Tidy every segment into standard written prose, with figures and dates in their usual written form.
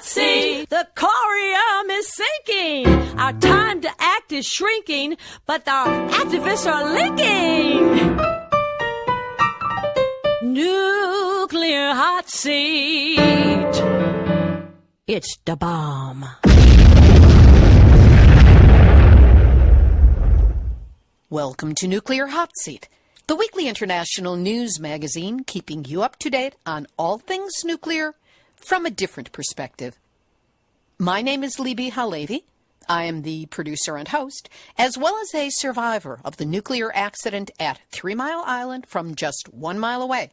hot seat. The corium is sinking. Our time to act is shrinking, but our activists are linking. Nuclear hot seat. It's the bomb. Welcome to Nuclear Hot Seat, the weekly international news magazine keeping you up to date on all things nuclear from a different perspective. My name is Libbe HaLevy. I am the producer and host, as well as a survivor of the nuclear accident at 3 Mile Island from just 1 mile away.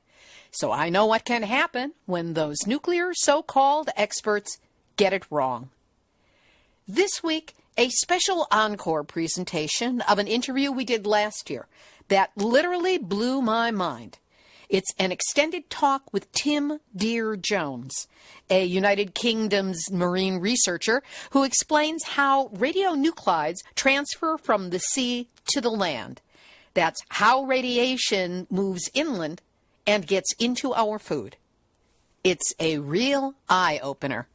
So I know what can happen when those nuclear so-called experts get it wrong. This week, a special encore presentation of an interview we did last year that literally blew my mind. It's an extended talk with Tim Deere-Jones, a United Kingdom's marine researcher who explains how radionuclides transfer from the sea to the land. That's how radiation moves inland and gets into our food. It's a real eye-opener.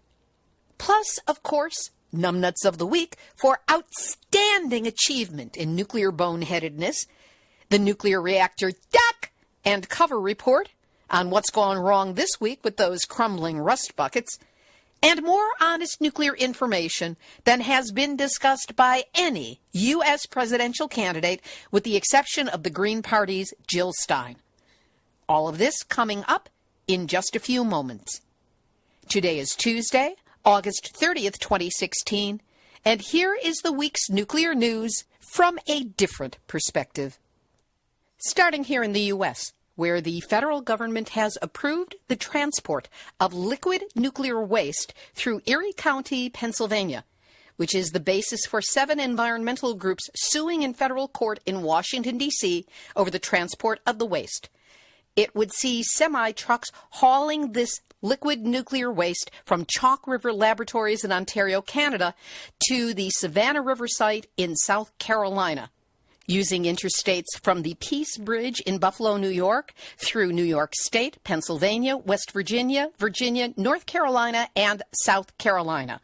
Plus, of course, Numbnuts of the Week for outstanding achievement in nuclear boneheadedness, the nuclear reactor duck and cover report on what's gone wrong this week with those crumbling rust buckets, and more honest nuclear information than has been discussed by any U.S. presidential candidate with the exception of the Green Party's Jill Stein. All of this coming up in just a few moments. Today is Tuesday, August 30th, 2016, and here is the week's nuclear news from a different perspective. Starting here in the U.S., where the federal government has approved the transport of liquid nuclear waste through Erie County, Pennsylvania, which is the basis for 7 environmental groups suing in federal court in Washington, D.C. over the transport of the waste. It would see semi-trucks hauling this liquid nuclear waste from Chalk River Laboratories in Ontario, Canada, to the Savannah River site in South Carolina, using interstates from the Peace Bridge in Buffalo, New York, through New York State, Pennsylvania, West Virginia, North Carolina, and South Carolina.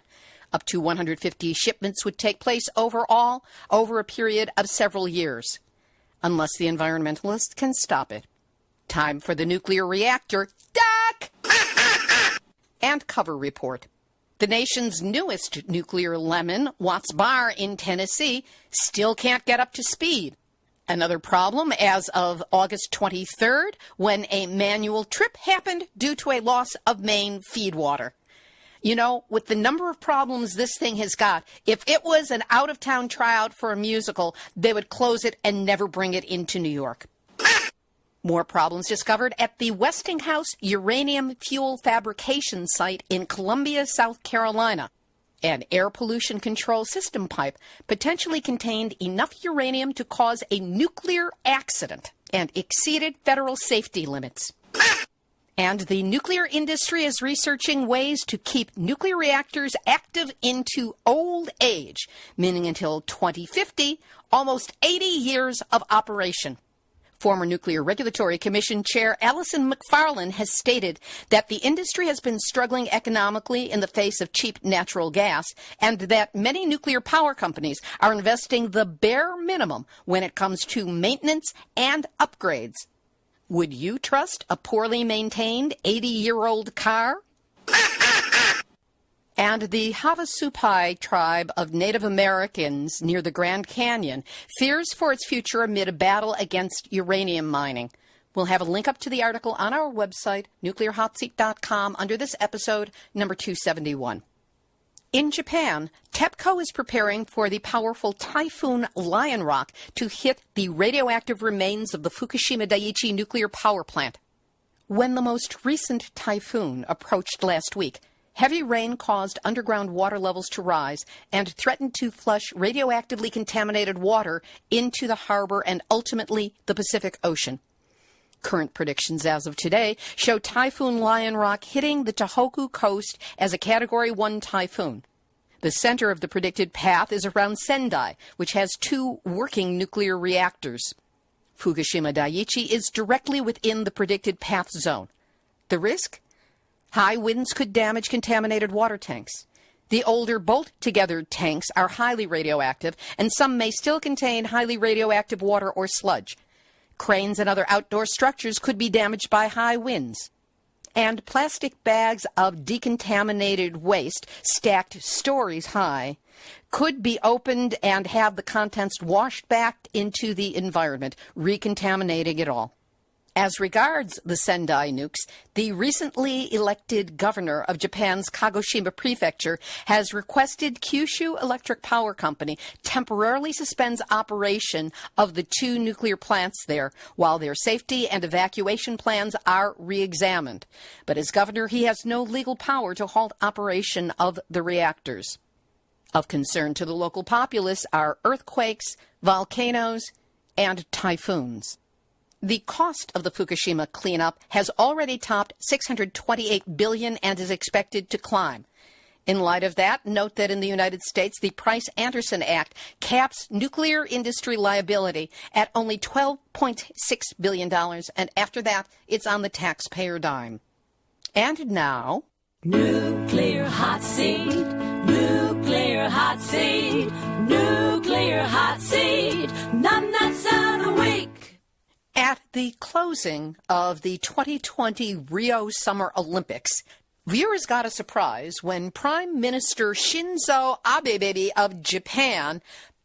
Up to 150 shipments would take place overall over a period of several years, unless the environmentalists can stop it. Time for the nuclear reactor duck and cover report. The nation's newest nuclear lemon, Watts Bar in Tennessee, still can't get up to speed. Another problem as of August 23rd, when a manual trip happened due to a loss of main feed water. You know, with the number of problems this thing has got, if it was an out-of-town tryout for a musical, they would close it and never bring it into New York. More problems discovered at the Westinghouse uranium fuel fabrication site in Columbia, South Carolina. An air pollution control system pipe potentially contained enough uranium to cause a nuclear accident and exceeded federal safety limits. And the nuclear industry is researching ways to keep nuclear reactors active into old age, meaning until 2050, almost 80 years of operation. Former Nuclear Regulatory Commission Chair Alison McFarland has stated that the industry has been struggling economically in the face of cheap natural gas, and that many nuclear power companies are investing the bare minimum when it comes to maintenance and upgrades. Would you trust a poorly maintained 80-year-old car? And the Havasupai tribe of Native Americans near the Grand Canyon fears for its future amid a battle against uranium mining. We'll have a link up to the article on our website, nuclearhotseat.com, under this episode, number 271. In Japan, TEPCO is preparing for the powerful Typhoon Lion Rock to hit the radioactive remains of the Fukushima Daiichi nuclear power plant. When the most recent typhoon approached last week, heavy rain caused underground water levels to rise and threatened to flush radioactively contaminated water into the harbor and ultimately the Pacific Ocean. Current predictions as of today show Typhoon Lion Rock hitting the Tohoku coast as a Category 1 typhoon. The center of the predicted path is around Sendai, which has 2 working nuclear reactors. Fukushima Daiichi is directly within the predicted path zone. The risk? High winds could damage contaminated water tanks. The older bolt-together tanks are highly radioactive, and some may still contain highly radioactive water or sludge. Cranes and other outdoor structures could be damaged by high winds. And plastic bags of decontaminated waste, stacked stories high, could be opened and have the contents washed back into the environment, recontaminating it all. As regards the Sendai nukes, the recently elected governor of Japan's Kagoshima Prefecture has requested Kyushu Electric Power Company temporarily suspends operation of the 2 nuclear plants there while their safety and evacuation plans are re-examined. But as governor, he has no legal power to halt operation of the reactors. Of concern to the local populace are earthquakes, volcanoes, and typhoons. The cost of the Fukushima cleanup has already topped $628 billion and is expected to climb. In light of that, note that in the United States, the Price-Anderson Act caps nuclear industry liability at only $12.6 billion, and after that, it's on the taxpayer dime. And now... Nuclear hot seat, nuclear hot seat, nuclear hot seat, numbnuts of the week. At the closing of the 2020 Rio Summer Olympics, viewers got a surprise when Prime Minister Shinzo Abe of Japan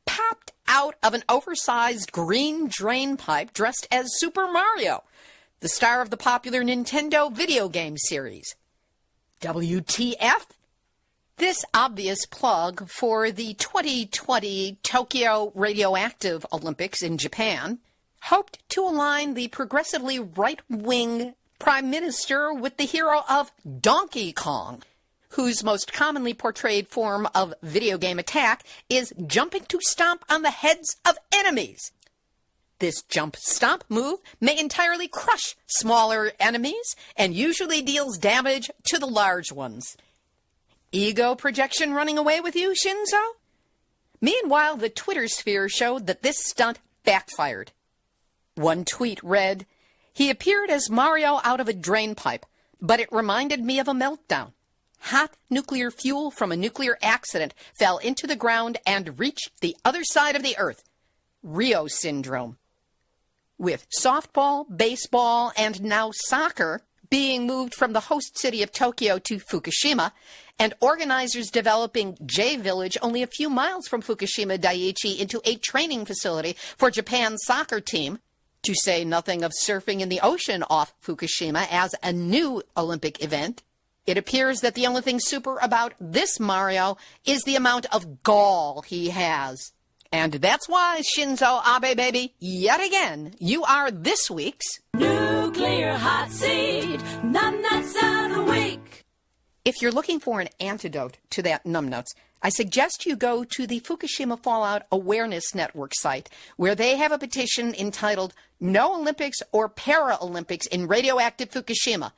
popped out of an oversized green drain pipe dressed as Super Mario, the star of the popular Nintendo video game series. WTF? This obvious plug for the 2020 Tokyo Radioactive Olympics in Japan hoped to align the progressively right-wing prime minister with the hero of Donkey Kong, whose most commonly portrayed form of video game attack is jumping to stomp on the heads of enemies. This jump-stomp move may entirely crush smaller enemies and usually deals damage to the large ones. Ego projection running away with you, Shinzo? Meanwhile, the Twitter sphere showed that this stunt backfired. One tweet read, "He appeared as Mario out of a drain pipe, but it reminded me of a meltdown. Hot nuclear fuel from a nuclear accident fell into the ground and reached the other side of the earth. Rio syndrome." With softball, baseball, and now soccer being moved from the host city of Tokyo to Fukushima, and organizers developing J-Village only a few miles from Fukushima Daiichi into a training facility for Japan's soccer team, to say nothing of surfing in the ocean off Fukushima as a new Olympic event, it appears that the only thing super about this Mario is the amount of gall he has. And that's why, Shinzo Abe, baby, yet again, you are this week's Nuclear Hot Seat, Numbnuts of the Week. If you're looking for an antidote to that numbnuts, I suggest you go to the Fukushima Fallout Awareness Network site, where they have a petition entitled No Olympics or Paralympics in Radioactive Fukushima.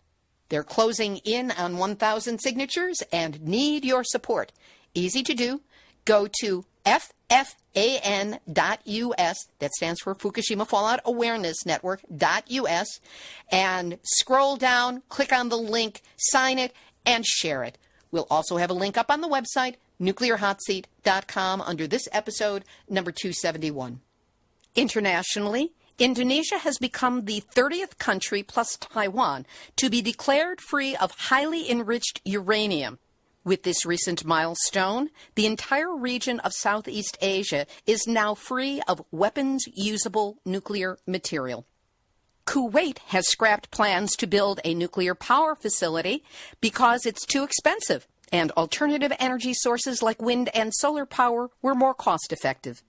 They're closing in on 1,000 signatures and need your support. Easy to do. Go to ffan.us, that stands for Fukushima Fallout Awareness Network.us, and scroll down, click on the link, sign it, and share it. We'll also have a link up on the website, nuclearhotseat.com, under this episode, number 271. Internationally, Indonesia has become the 30th country, plus Taiwan, to be declared free of highly enriched uranium. With this recent milestone, the entire region of Southeast Asia is now free of weapons-usable nuclear material. Kuwait has scrapped plans to build a nuclear power facility because it's too expensive, and alternative energy sources like wind and solar power were more cost-effective.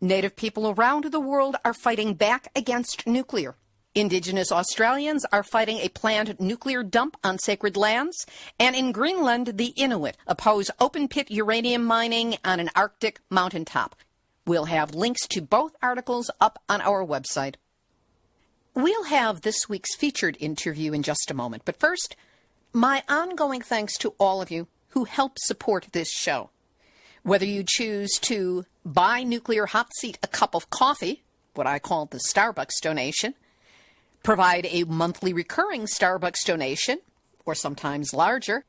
Native people around the world are fighting back against nuclear. Indigenous Australians are fighting a planned nuclear dump on sacred lands, and in Greenland, the Inuit oppose open-pit uranium mining on an Arctic mountaintop. We'll have links to both articles up on our website. We'll have this week's featured interview in just a moment, but first, my ongoing thanks to all of you who help support this show. Whether you choose to buy Nuclear Hot Seat a cup of coffee, what I call the Starbucks donation, provide a monthly recurring Starbucks donation, or sometimes larger,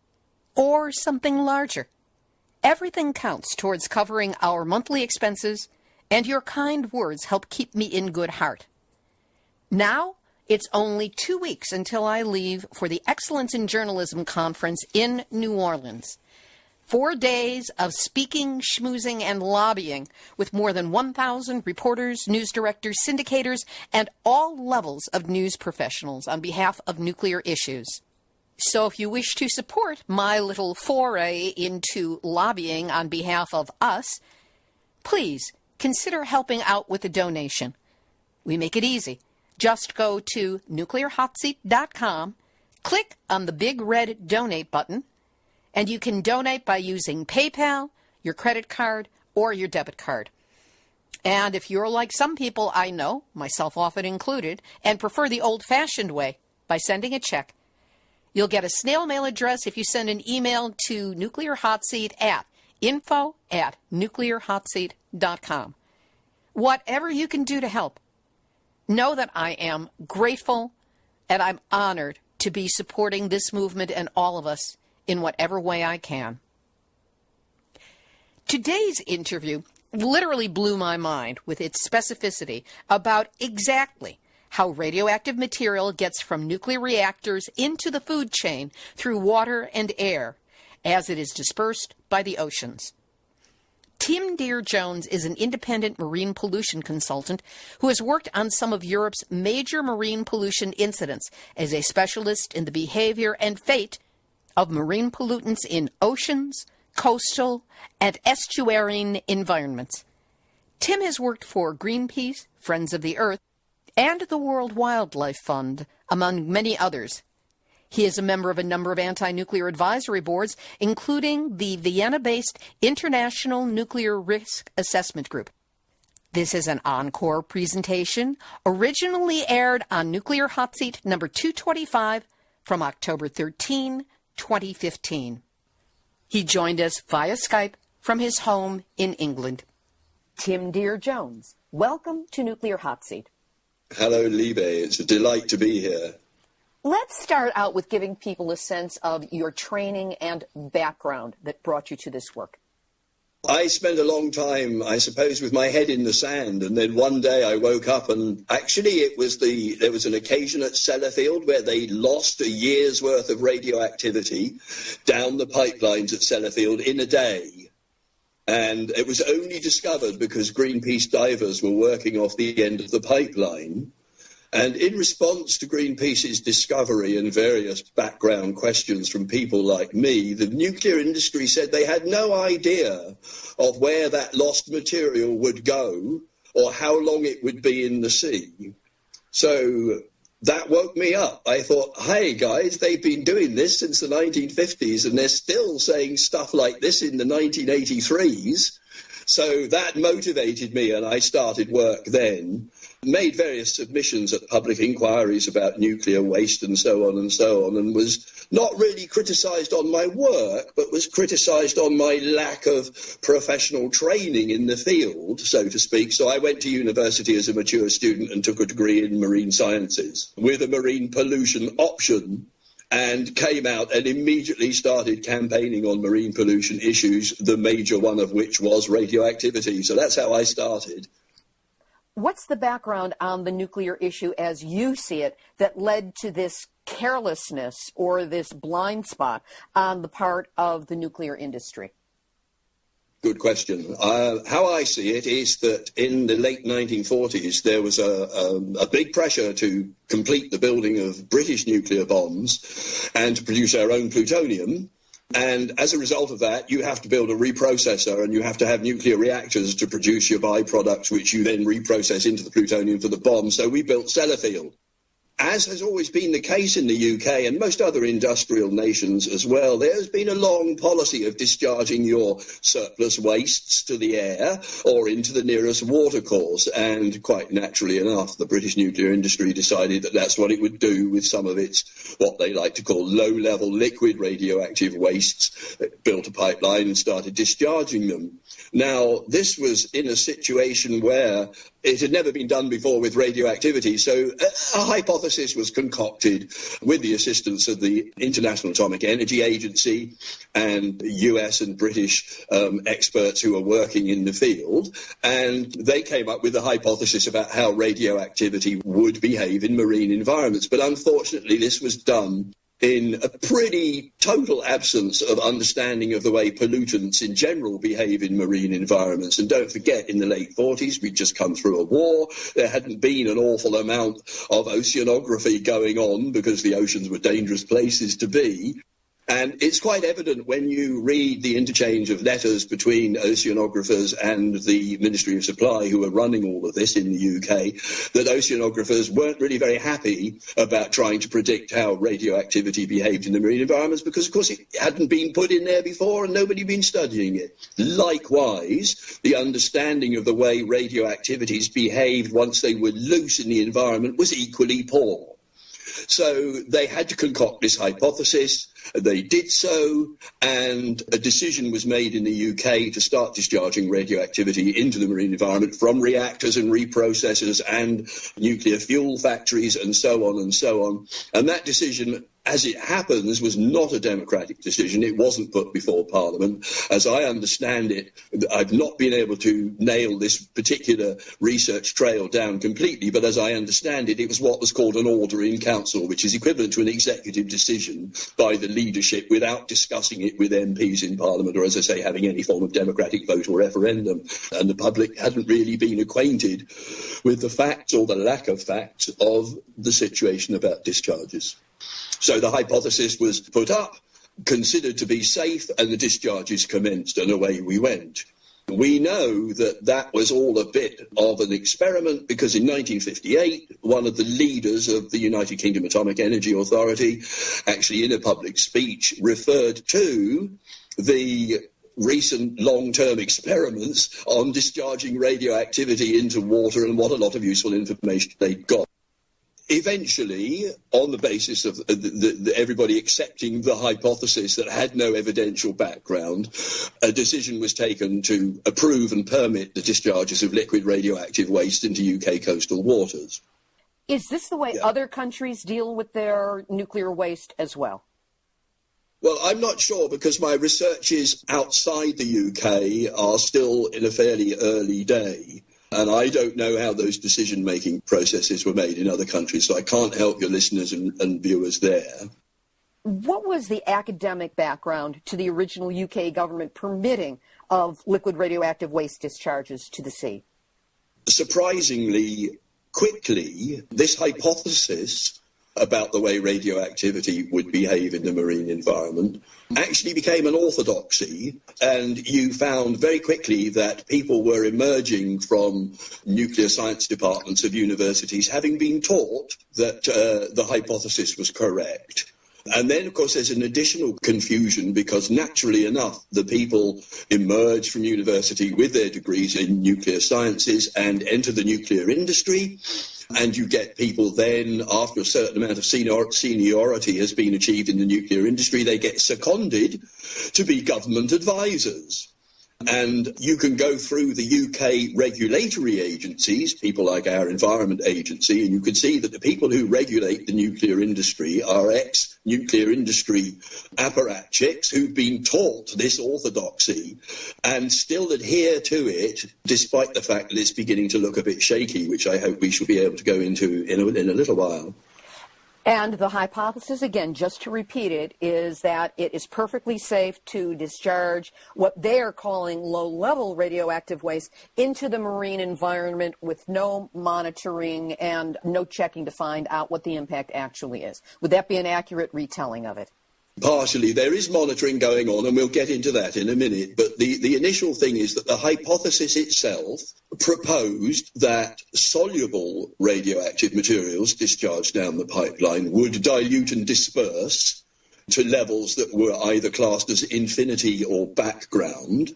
or something larger. Everything counts towards covering our monthly expenses, and your kind words help keep me in good heart. Now, it's only 2 weeks until I leave for the Excellence in Journalism Conference in New Orleans. 4 days of speaking, schmoozing, and lobbying with more than 1,000 reporters, news directors, syndicators, and all levels of news professionals on behalf of nuclear issues. So if you wish to support my little foray into lobbying on behalf of us, please consider helping out with a donation. We make it easy. Just go to nuclearhotseat.com, click on the big red donate button, and you can donate by using PayPal, your credit card, or your debit card. And if you're like some people I know, myself often included, and prefer the old-fashioned way, by sending a check, you'll get a snail mail address if you send an email to Nuclear Hot Seat at info@nuclearhotseat.com. Whatever you can do to help, know that I am grateful and I'm honored to be supporting this movement and all of us in whatever way I can. Today's interview literally blew my mind with its specificity about exactly how radioactive material gets from nuclear reactors into the food chain through water and air as it is dispersed by the oceans. Tim Deere-Jones is an independent marine pollution consultant who has worked on some of Europe's major marine pollution incidents as a specialist in the behavior and fate of marine pollutants in oceans, coastal, and estuarine environments. Tim has worked for Greenpeace, Friends of the Earth, and the World Wildlife Fund, among many others. He is a member of a number of anti-nuclear advisory boards, including the Vienna-based International Nuclear Risk Assessment Group. This is an encore presentation, originally aired on Nuclear Hot Seat number 225 from October 13, 2015. He joined us via Skype from his home in England. Tim Deere-Jones, welcome to Nuclear Hot Seat. Hello, Libbe. It's a delight to be here. Let's start out with giving people a sense of your training and background that brought you to this work. I spent a long time, I suppose, with my head in the sand, and then one day I woke up and actually there was an occasion at Sellafield where they lost a year's worth of radioactivity down the pipelines at Sellafield in a day. And it was only discovered because Greenpeace divers were working off the end of the pipeline. And in response to Greenpeace's discovery and various background questions from people like me, the nuclear industry said they had no idea of where that lost material would go or how long it would be in the sea. So that woke me up. I thought, hey, guys, they've been doing this since the 1950s and they're still saying stuff like this in the 1983s. So that motivated me, and I started work then. Made various submissions at public inquiries about nuclear waste and so on, and was not really criticised on my work, but was criticised on my lack of professional training in the field, so to speak. So I went to university as a mature student and took a degree in marine sciences with a marine pollution option, and came out and immediately started campaigning on marine pollution issues, the major one of which was radioactivity. So that's how I started. What's the background on the nuclear issue as you see it that led to this carelessness or this blind spot on the part of the nuclear industry? Good question. How I see it is that in the late 1940s, there was a big pressure to complete the building of British nuclear bombs and to produce our own plutonium. And as a result of that, you have to build a reprocessor and you have to have nuclear reactors to produce your byproducts, which you then reprocess into the plutonium for the bomb. So we built Sellafield. As has always been the case in the UK and most other industrial nations as well, there has been a long policy of discharging your surplus wastes to the air or into the nearest watercourse. And quite naturally enough, the British nuclear industry decided that that's what it would do with some of its, what they like to call low-level liquid radioactive wastes. It built a pipeline and started discharging them. Now, this was in a situation where it had never been done before with radioactivity, so a hypothesis hypothesis was concocted with the assistance of the International Atomic Energy Agency and US and British experts who are working in the field, and they came up with a hypothesis about how radioactivity would behave in marine environments. But unfortunately, this was done in a pretty total absence of understanding of the way pollutants in general behave in marine environments. And don't forget, in the late 40s, we'd just come through a war. There hadn't been an awful amount of oceanography going on because the oceans were dangerous places to be. And it's quite evident when you read the interchange of letters between oceanographers and the Ministry of Supply, who are running all of this in the UK, that oceanographers weren't really very happy about trying to predict how radioactivity behaved in the marine environments because, of course, it hadn't been put in there before and nobody had been studying it. Likewise, the understanding of the way radioactivities behaved once they were loose in the environment was equally poor. So they had to concoct this hypothesis. They did so, and a decision was made in the UK to start discharging radioactivity into the marine environment from reactors and reprocessors and nuclear fuel factories and so on and so on. And that decision, as it happens, was not a democratic decision. It wasn't put before Parliament. As I understand it, I've not been able to nail this particular research trail down completely, but as I understand it, it was what was called an order in council, which is equivalent to an executive decision by the leadership without discussing it with MPs in Parliament or, as I say, having any form of democratic vote or referendum. And the public hadn't really been acquainted with the facts or the lack of facts of the situation about discharges. So the hypothesis was put up, considered to be safe, and the discharges commenced, and away we went. We know that that was all a bit of an experiment because in 1958, one of the leaders of the United Kingdom Atomic Energy Authority, actually in a public speech, referred to the recent long-term experiments on discharging radioactivity into water and what a lot of useful information they got. Eventually, on the basis of everybody accepting the hypothesis that had no evidential background, a decision was taken to approve and permit the discharges of liquid radioactive waste into UK coastal waters. Is this the way other countries deal with their nuclear waste as well? Well, I'm not sure because my researches outside the UK are still in a fairly early day. And I don't know how those decision-making processes were made in other countries, so I can't help your listeners and viewers there. What was the academic background to the original UK government permitting of liquid radioactive waste discharges to the sea? Surprisingly quickly, this hypothesis about the way radioactivity would behave in the marine environment actually became an orthodoxy, and you found very quickly that people were emerging from nuclear science departments of universities having been taught that the hypothesis was correct. And then, of course, there's an additional confusion because, naturally enough, the people emerge from university with their degrees in nuclear sciences and enter the nuclear industry. And you get people then, after a certain amount of seniority has been achieved in the nuclear industry, they get seconded to be government advisors. And you can go through the UK regulatory agencies, people like our Environment Agency, and you can see that the people who regulate the nuclear industry are ex-nuclear industry apparatchiks who've been taught this orthodoxy and still adhere to it, despite the fact that it's beginning to look a bit shaky, which I hope we shall be able to go into in a little while. And the hypothesis, again, just to repeat it, is that it is perfectly safe to discharge what they are calling low-level radioactive waste into the marine environment with no monitoring and no checking to find out what the impact actually is. Would that be an accurate retelling of it? Partially. There is monitoring going on, and we'll get into that in a minute. But the initial thing is that the hypothesis itself proposed that soluble radioactive materials discharged down the pipeline would dilute and disperse to levels that were either classed as infinity or background,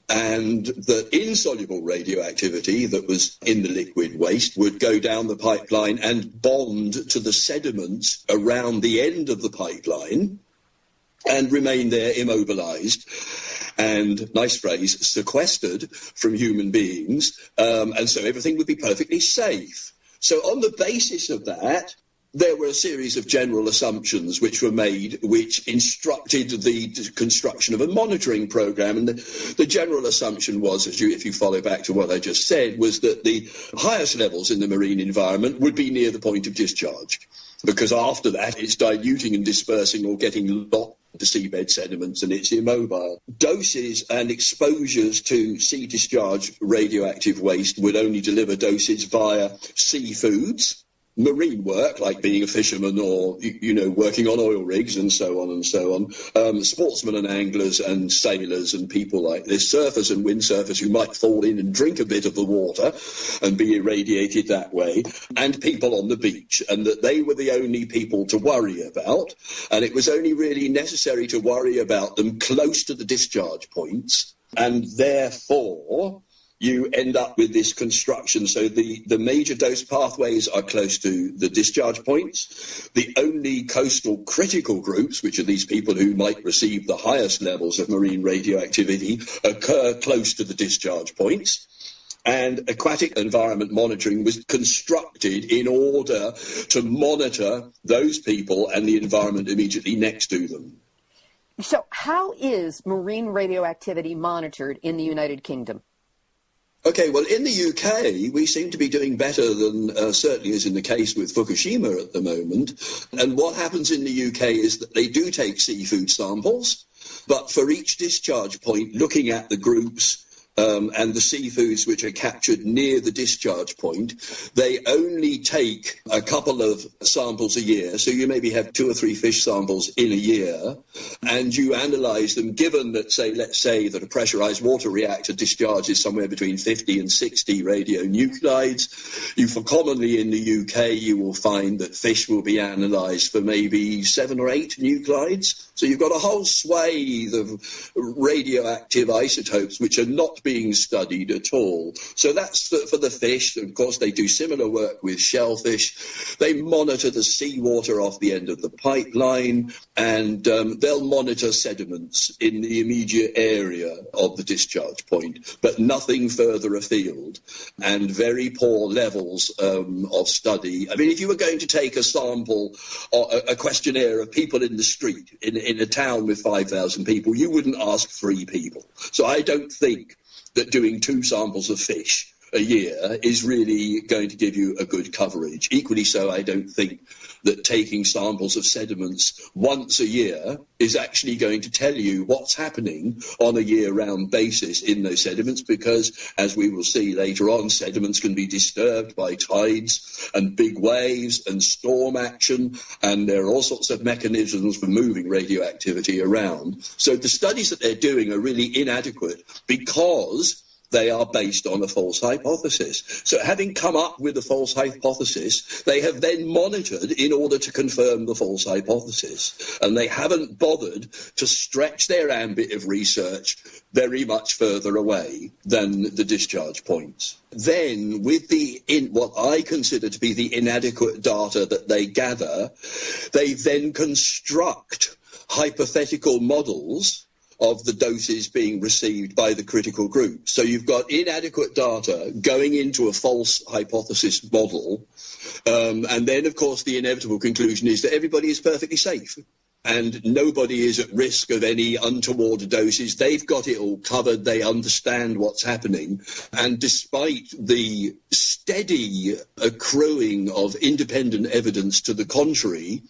and that insoluble radioactivity that was in the liquid waste would go down the pipeline and bond to the sediments around the end of the pipeline and remain there immobilized and, nice phrase, sequestered from human beings, and so everything would be perfectly safe. So on the basis of that, there were a series of general assumptions which were made, which instructed the construction of a monitoring program. And the general assumption was, if you follow back to what I just said, was that the highest levels in the marine environment would be near the point of discharge, because after that it's diluting and dispersing or getting locked to seabed sediments and it's immobile. Doses and exposures to sea discharge radioactive waste would only deliver doses via seafoods, marine work, like being a fisherman or, working on oil rigs and so on, sportsmen and anglers and sailors and people like this, surfers and windsurfers who might fall in and drink a bit of the water and be irradiated that way, and people on the beach, and that they were the only people to worry about, and it was only really necessary to worry about them close to the discharge points, and therefore you end up with this construction. So the major dose pathways are close to the discharge points. The only coastal critical groups, which are these people who might receive the highest levels of marine radioactivity, occur close to the discharge points. And aquatic environment monitoring was constructed in order to monitor those people and the environment immediately next to them. So how is marine radioactivity monitored in the United Kingdom? Okay, well, in the UK, we seem to be doing better than certainly is in the case with Fukushima at the moment. And what happens in the UK is that they do take seafood samples, but for each discharge point, looking at the groups and the seafoods which are captured near the discharge point, they only take a couple of samples a year. So you maybe have 2 or 3 fish samples in a year, and you analyse them, given that, let's say that a pressurised water reactor discharges somewhere between 50 and 60 radionuclides. Commonly in the UK, you will find that fish will be analysed for maybe 7 or 8 nuclides. So you've got a whole swathe of radioactive isotopes which are not being studied at all. So that's for the fish. Of course, they do similar work with shellfish. They monitor the seawater off the end of the pipeline, and they'll monitor sediments in the immediate area of the discharge point, but nothing further afield, and very poor levels of study. I mean, if you were going to take a sample, or a questionnaire of people in the street in a town with 5,000 people, you wouldn't ask 3 people. So I don't think that doing 2 samples of fish a year is really going to give you a good coverage. Equally so, I don't think that taking samples of sediments once a year is actually going to tell you what's happening on a year-round basis in those sediments, because, as we will see later on, sediments can be disturbed by tides and big waves and storm action, and there are all sorts of mechanisms for moving radioactivity around. So the studies that they're doing are really inadequate because they are based on a false hypothesis. So having come up with a false hypothesis, they have then monitored in order to confirm the false hypothesis. And they haven't bothered to stretch their ambit of research very much further away than the discharge points. Then, with what I consider to be the inadequate data that they gather, they then construct hypothetical models of the doses being received by the critical group. So you've got inadequate data going into a false hypothesis model, and then, of course, the inevitable conclusion is that everybody is perfectly safe and nobody is at risk of any untoward doses. They've got it all covered. They understand what's happening. And despite the steady accruing of independent evidence to the contrary,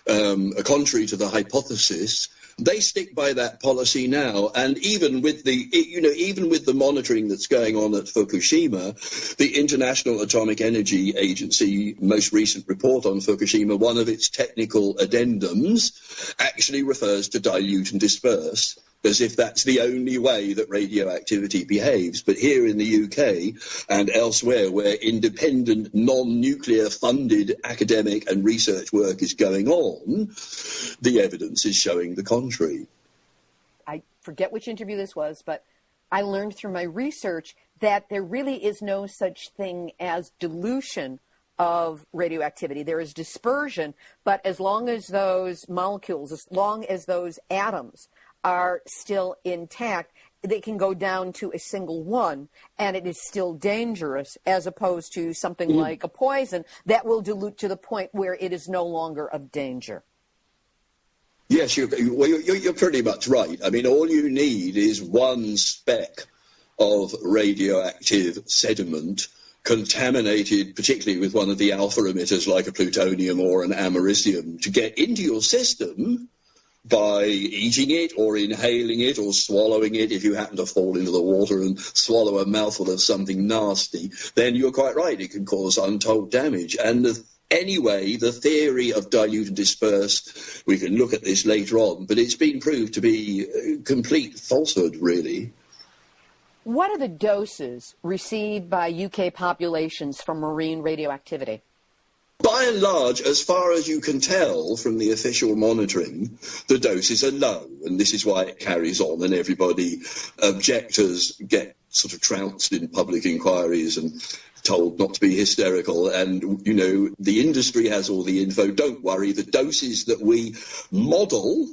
contrary to the hypothesis, they stick by that policy now. And even with the monitoring that's going on at Fukushima, the International Atomic Energy Agency most recent report on Fukushima, one of its technical addendums actually refers to dilute and disperse, as if that's the only way that radioactivity behaves. But here in the UK and elsewhere, where independent, non-nuclear funded academic and research work is going on, the evidence is showing the contrary. I forget which interview this was, but I learned through my research that there really is no such thing as dilution of radioactivity. There is dispersion, but as long as those molecules, as long as those atoms are still intact, they can go down to a single one, and it is still dangerous, as opposed to something like a poison that will dilute to the point where it is no longer of danger. Yes, you're pretty much right. I mean, all you need is one speck of radioactive sediment contaminated, particularly with one of the alpha emitters like a plutonium or an americium, to get into your system by eating it or inhaling it or swallowing it. If you happen to fall into the water and swallow a mouthful of something nasty, then you're quite right, it can cause untold damage. And anyway, the theory of dilute and disperse, we can look at this later on, but it's been proved to be complete falsehood, really. What are the doses received by UK populations from marine radioactivity? By and large, as far as you can tell from the official monitoring, the doses are low, and this is why it carries on, and everybody, objectors, get sort of trounced in public inquiries and told not to be hysterical. And, you know, the industry has all the info. Don't worry, the doses that we model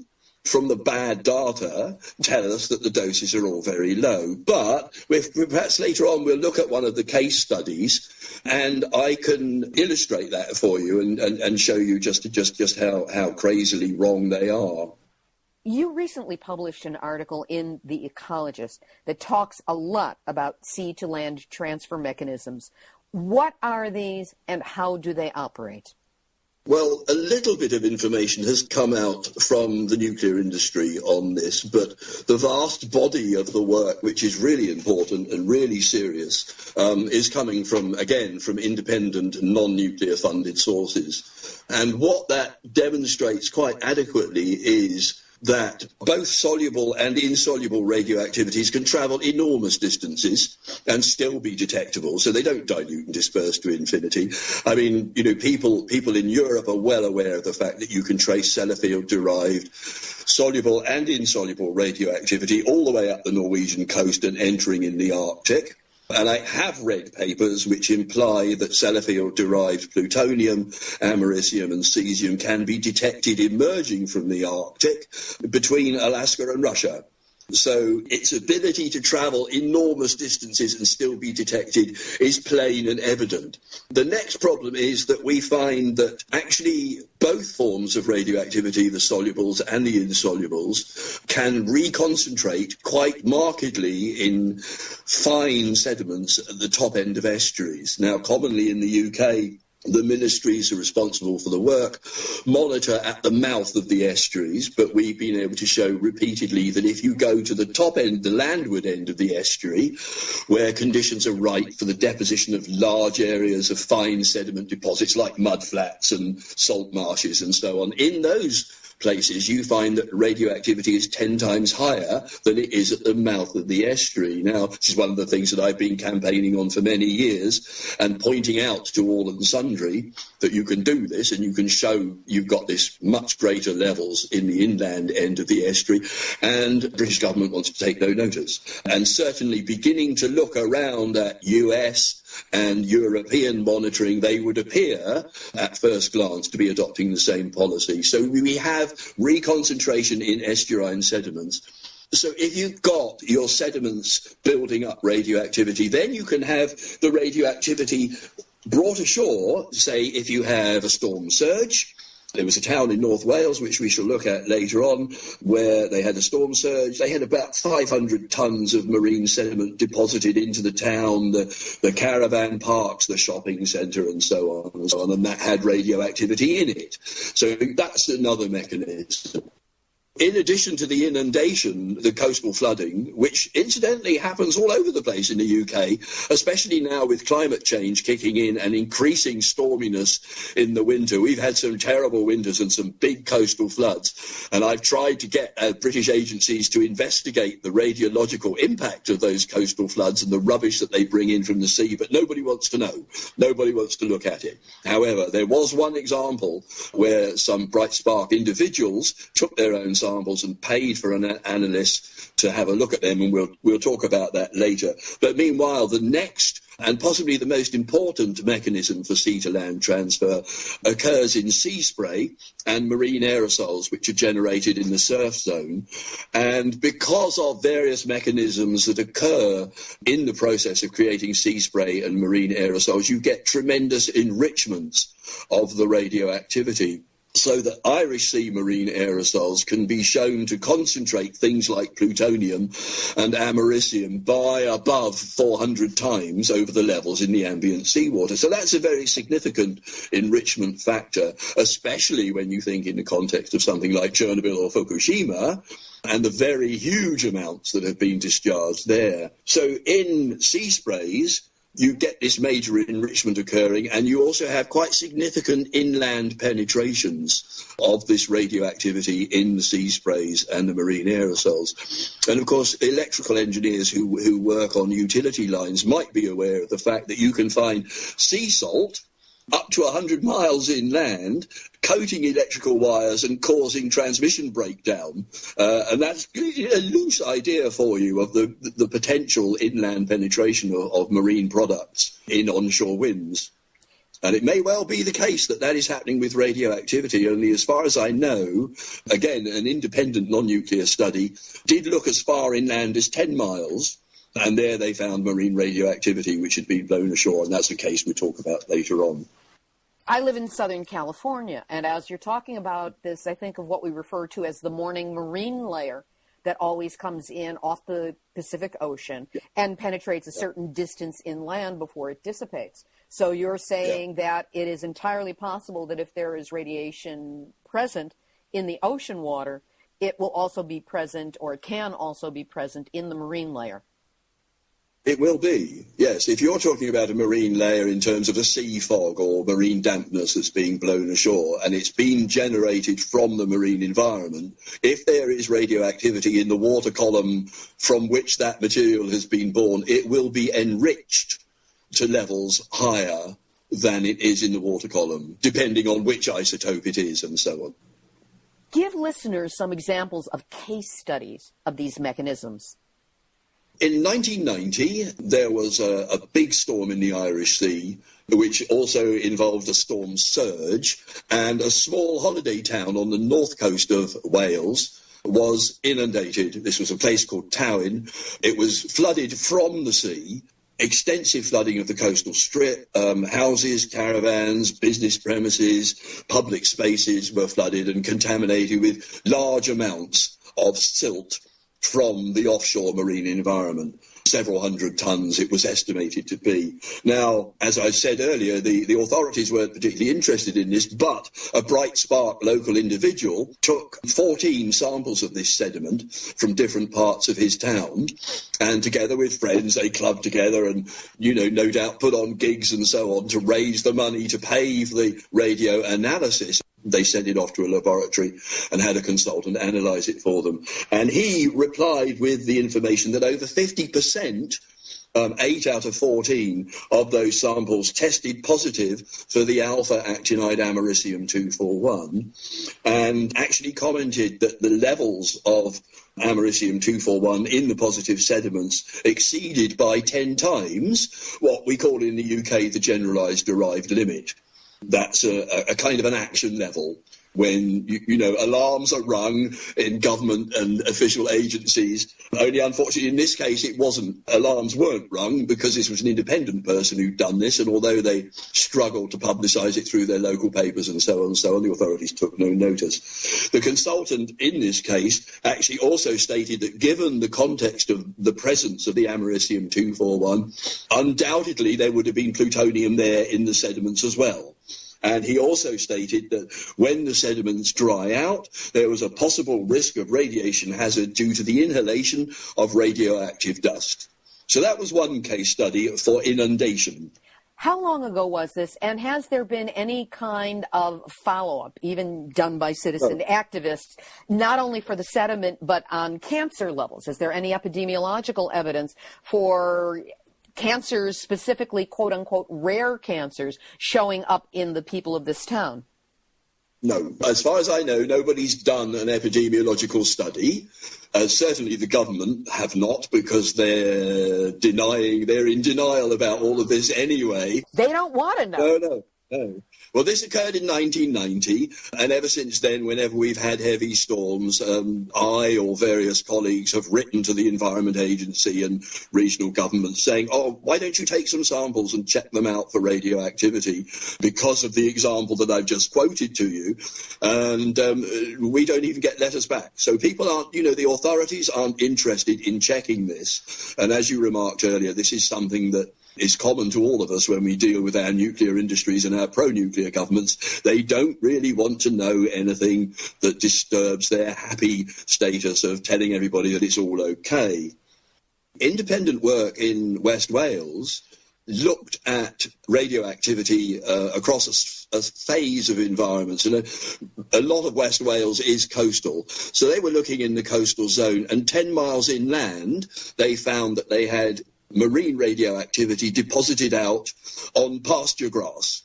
from the bad data tell us that the doses are all very low. But perhaps later on we'll look at one of the case studies, and I can illustrate that for you and show you just how crazily wrong they are. You recently published an article in The Ecologist that talks a lot about sea-to-land transfer mechanisms. What are these, and how do they operate? Well, a little bit of information has come out from the nuclear industry on this, but the vast body of the work, which is really important and really serious, is coming from independent, non-nuclear funded sources. And what that demonstrates quite adequately is that both soluble and insoluble radioactivities can travel enormous distances and still be detectable, so they don't dilute and disperse to infinity. I mean, you know, people in Europe are well aware of the fact that you can trace Sellafield-derived soluble and insoluble radioactivity all the way up the Norwegian coast and entering in the Arctic. And I have read papers which imply that Sellafield-derived plutonium, americium and cesium can be detected emerging from the Arctic between Alaska and Russia. So its ability to travel enormous distances and still be detected is plain and evident. The next problem is that we find that actually both forms of radioactivity, the solubles and the insolubles, can reconcentrate quite markedly in fine sediments at the top end of estuaries. Now, commonly in the UK, the ministries are responsible for the work, monitor at the mouth of the estuaries, but we've been able to show repeatedly that if you go to the top end, the landward end of the estuary, where conditions are right for the deposition of large areas of fine sediment deposits like mudflats and salt marshes and so on, in those places you find that radioactivity is 10 times higher than it is at the mouth of the estuary. Now, this is one of the things that I've been campaigning on for many years and pointing out to all and sundry that you can do this and you can show you've got this much greater levels in the inland end of the estuary, and the British government wants to take no notice. And certainly beginning to look around at US and European monitoring, they would appear at first glance to be adopting the same policy. So we have reconcentration in estuarine sediments. So if you've got your sediments building up radioactivity, then you can have the radioactivity brought ashore, say if you have a storm surge. There was a town in North Wales, which we shall look at later on, where they had a storm surge. They had about 500 tons of marine sediment deposited into the town, the caravan parks, the shopping centre and so on, and that had radioactivity in it. So that's another mechanism. In addition to the inundation, the coastal flooding, which incidentally happens all over the place in the UK, especially now with climate change kicking in and increasing storminess in the winter. We've had some terrible winters and some big coastal floods, and I've tried to get British agencies to investigate the radiological impact of those coastal floods and the rubbish that they bring in from the sea, but nobody wants to know. Nobody wants to look at it. However, there was one example where some bright spark individuals took their own samples and paid for an analyst to have a look at them, and we'll talk about that later. But meanwhile, the next And possibly the most important mechanism for sea to land transfer occurs in sea spray and marine aerosols, which are generated in the surf zone. And because of various mechanisms that occur in the process of creating sea spray and marine aerosols, you get tremendous enrichments of the radioactivity, so that Irish Sea marine aerosols can be shown to concentrate things like plutonium and americium by above 400 times over the levels in the ambient seawater. So that's a very significant enrichment factor, especially when you think in the context of something like Chernobyl or Fukushima, and the very huge amounts that have been discharged there. So in sea sprays, you get this major enrichment occurring, and you also have quite significant inland penetrations of this radioactivity in the sea sprays and the marine aerosols. And of course, electrical engineers who work on utility lines might be aware of the fact that you can find sea salt up to 100 miles inland, coating electrical wires and causing transmission breakdown. And that's a loose idea for you of the potential inland penetration of marine products in onshore winds. And it may well be the case that that is happening with radioactivity, only as far as I know, again, an independent non-nuclear study did look as far inland as 10 miles, and there they found marine radioactivity which had been blown ashore, and that's a case we'll talk about later on. I live in Southern California, and as you're talking about this, I think of what we refer to as the morning marine layer that always comes in off the Pacific Ocean and penetrates a certain distance inland before it dissipates. So you're saying that it is entirely possible that if there is radiation present in the ocean water, it will also be present, or it can also be present in the marine layer. It will be, yes. If you're talking about a marine layer in terms of a sea fog or marine dampness that's being blown ashore, and it's been generated from the marine environment, if there is radioactivity in the water column from which that material has been born, it will be enriched to levels higher than it is in the water column, depending on which isotope it is and so on. Give listeners some examples of case studies of these mechanisms. In 1990, there was a big storm in the Irish Sea, which also involved a storm surge, and a small holiday town on the north coast of Wales was inundated. This was a place called Towyn. It was flooded from the sea, extensive flooding of the coastal strip. Houses, caravans, business premises, public spaces were flooded and contaminated with large amounts of silt from the offshore marine environment. Several hundred tons it was estimated to be. Now, as I said earlier, the authorities weren't particularly interested in this, but a bright spark local individual took 14 samples of this sediment from different parts of his town, and together with friends they clubbed together and, no doubt put on gigs and so on to raise the money to pay for the radio analysis. They sent it off to a laboratory and had a consultant analyse it for them. And he replied with the information that over 50%, 8 out of 14 of those samples tested positive for the alpha-actinide americium-241, and actually commented that the levels of americium-241 in the positive sediments exceeded by 10 times what we call in the UK the generalised derived limit. That's a kind of an action level when, alarms are rung in government and official agencies. Only, unfortunately, in this case, it wasn't. Alarms weren't rung because this was an independent person who'd done this, and although they struggled to publicise it through their local papers and so on, the authorities took no notice. The consultant in this case actually also stated that given the context of the presence of the americium-241, undoubtedly there would have been plutonium there in the sediments as well. And he also stated that when the sediments dry out, there was a possible risk of radiation hazard due to the inhalation of radioactive dust. So that was one case study for inundation. How long ago was this, and has there been any kind of follow-up, even done by citizen activists, not only for the sediment, but on cancer levels? Is there any epidemiological evidence for cancers, specifically, quote-unquote, rare cancers, showing up in the people of this town? No. As far as I know, nobody's done an epidemiological study. Certainly the government have not, because they're in denial about all of this anyway. They don't want to know. No. Well, this occurred in 1990, and ever since then, whenever we've had heavy storms, I or various colleagues have written to the Environment Agency and regional governments saying, why don't you take some samples and check them out for radioactivity, because of the example that I've just quoted to you, and we don't even get letters back. So people aren't, the authorities aren't interested in checking this, and as you remarked earlier, this is something that is common to all of us when we deal with our nuclear industries and our pro-nuclear governments. They don't really want to know anything that disturbs their happy status of telling everybody that it's all okay. Independent work in West Wales looked at radioactivity across a phase of environments, and a lot of West Wales is coastal, so they were looking in the coastal zone, and 10 miles inland they found that they had marine radioactivity deposited out on pasture grass.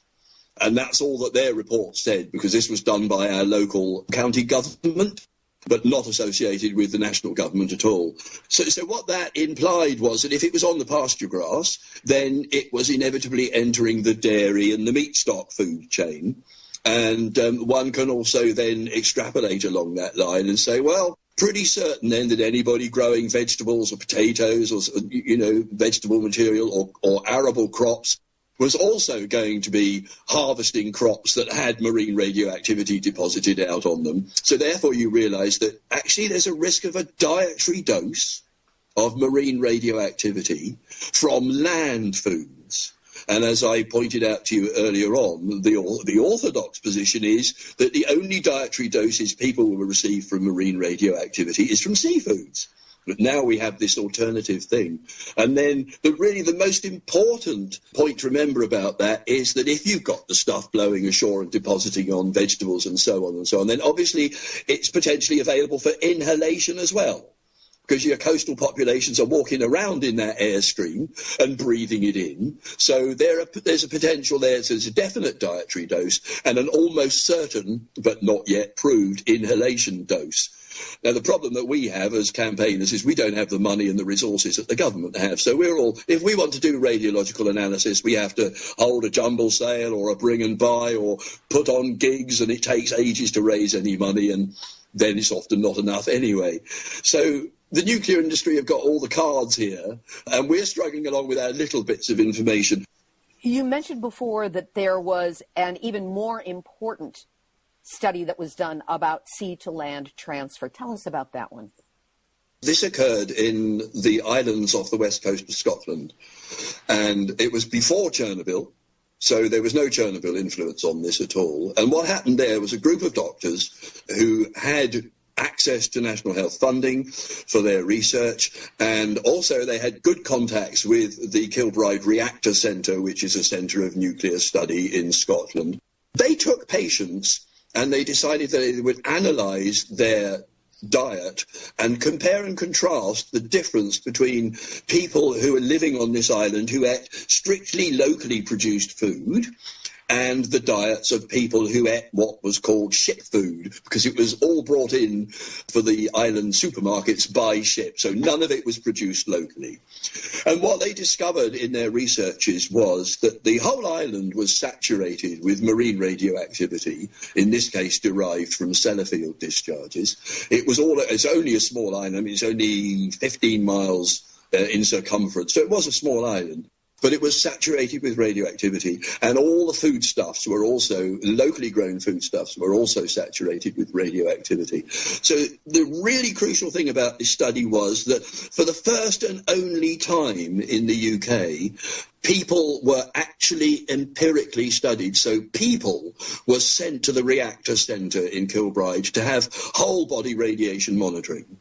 And that's all that their report said, because this was done by our local county government, but not associated with the national government at all. So what that implied was that if it was on the pasture grass, then it was inevitably entering the dairy and the meat stock food chain. And one can also then extrapolate along that line and say, well, pretty certain then that anybody growing vegetables or potatoes or, vegetable material or arable crops was also going to be harvesting crops that had marine radioactivity deposited out on them. So therefore you realise that actually there's a risk of a dietary dose of marine radioactivity from land foods. And as I pointed out to you earlier on, the orthodox position is that the only dietary doses people will receive from marine radioactivity is from seafoods. But now we have this alternative thing. And then the most important point to remember about that is that if you've got the stuff blowing ashore and depositing on vegetables and so on, then obviously it's potentially available for inhalation as well, because your coastal populations are walking around in that airstream and breathing it in. So there's a potential there. So there's a definite dietary dose and an almost certain, but not yet proved, inhalation dose. Now, the problem that we have as campaigners is we don't have the money and the resources that the government have. So if we want to do radiological analysis, we have to hold a jumble sale or a bring and buy or put on gigs, and it takes ages to raise any money, and then it's often not enough anyway. So the nuclear industry have got all the cards here, and we're struggling along with our little bits of information. You mentioned before that there was an even more important study that was done about sea-to-land transfer. Tell us about that one. This occurred in the islands off the west coast of Scotland, and it was before Chernobyl, so there was no Chernobyl influence on this at all. And what happened there was a group of doctors who had access to national health funding for their research, and also they had good contacts with the Kilbride Reactor Centre, which is a centre of nuclear study in Scotland. They took patients and they decided that they would analyse their diet and compare and contrast the difference between people who are living on this island who ate strictly locally produced food and the diets of people who ate what was called ship food, because it was all brought in for the island supermarkets by ship, so none of it was produced locally. And what they discovered in their researches was that the whole island was saturated with marine radioactivity, in this case derived from Sellafield discharges. It's only a small island, it's only 15 miles in circumference, so it was a small island. But it was saturated with radioactivity, and all the foodstuffs were also, locally grown foodstuffs were also saturated with radioactivity. So the really crucial thing about this study was that for the first and only time in the UK, people were actually empirically studied. So people were sent to the reactor centre in Kilbride to have whole body radiation monitoring.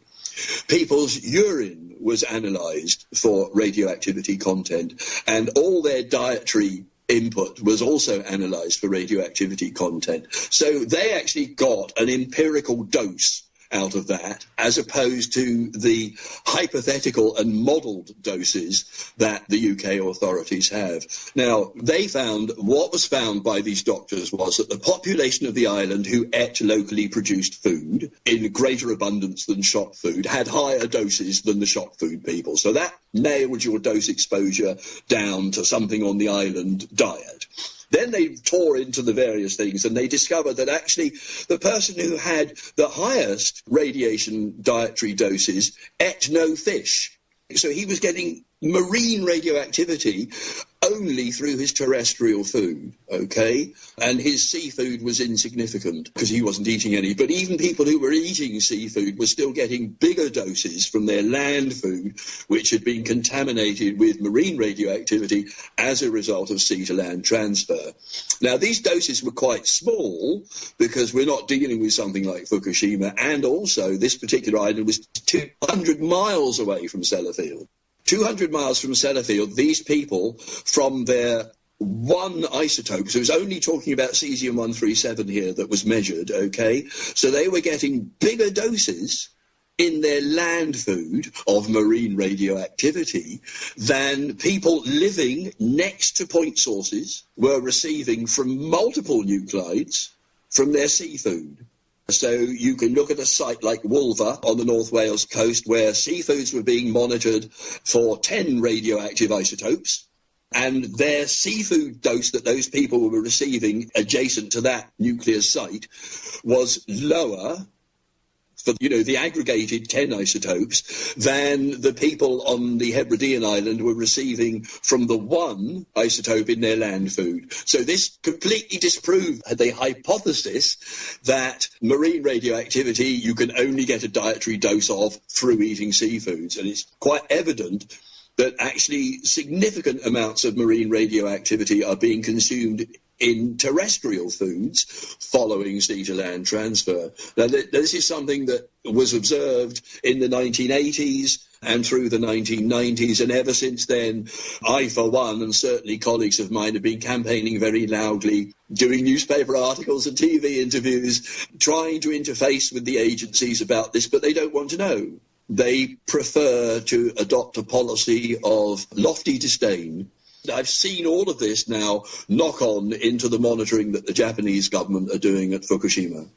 People's urine was analysed for radioactivity content, and all their dietary input was also analysed for radioactivity content. So they actually got an empirical dose out of that, as opposed to the hypothetical and modelled doses that the UK authorities have. Now, they found, what was found by these doctors was that the population of the island who ate locally produced food in greater abundance than shop food had higher doses than the shop food people. So that nailed your dose exposure down to something on the island diet. Then they tore into the various things and they discovered that actually the person who had the highest radiation dietary doses ate no fish. So he was getting marine radioactivity only through his terrestrial food, okay? And his seafood was insignificant because he wasn't eating any. But even people who were eating seafood were still getting bigger doses from their land food, which had been contaminated with marine radioactivity as a result of sea to land transfer. Now, these doses were quite small because we're not dealing with something like Fukushima, and also this particular island was 200 miles away from Sellafield. 200 miles from Sellafield, these people, from their one isotope, so it was only talking about cesium-137 here that was measured, okay? So they were getting bigger doses in their land food of marine radioactivity than people living next to point sources were receiving from multiple nuclides from their seafood. So you can look at a site like Wolva on the North Wales coast where seafoods were being monitored for 10 radioactive isotopes, and their seafood dose that those people were receiving adjacent to that nuclear site was lower for, the aggregated 10 isotopes than the people on the Hebridean island were receiving from the one isotope in their land food. So this completely disproved the hypothesis that marine radioactivity you can only get a dietary dose of through eating seafoods. And it's quite evident that actually significant amounts of marine radioactivity are being consumed in terrestrial foods following sea-to-land transfer. Now, this is something that was observed in the 1980s and through the 1990s, and ever since then, I, for one, and certainly colleagues of mine, have been campaigning very loudly, doing newspaper articles and TV interviews, trying to interface with the agencies about this, but they don't want to know. They prefer to adopt a policy of lofty disdain. I've seen all of this now knock on into the monitoring that the Japanese government are doing at Fukushima.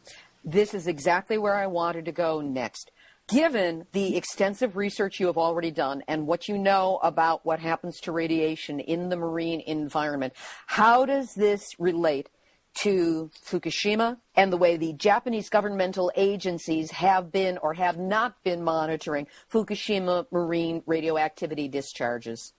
This is exactly where I wanted to go next. Given the extensive research you have already done and what you know about what happens to radiation in the marine environment, how does this relate to Fukushima and the way the Japanese governmental agencies have been or have not been monitoring Fukushima marine radioactivity discharges?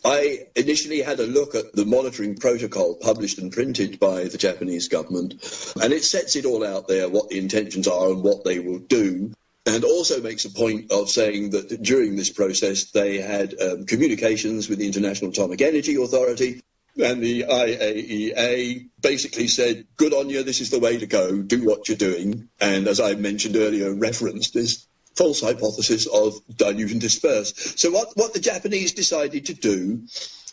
I initially had a look at the monitoring protocol published and printed by the Japanese government, and it sets it all out there, what the intentions are and what they will do, and also makes a point of saying that during this process they had communications with the International Atomic Energy Authority, and the IAEA basically said, good on you, this is the way to go, do what you're doing, and as I mentioned earlier, referenced this false hypothesis of dilute and disperse. So what the Japanese decided to do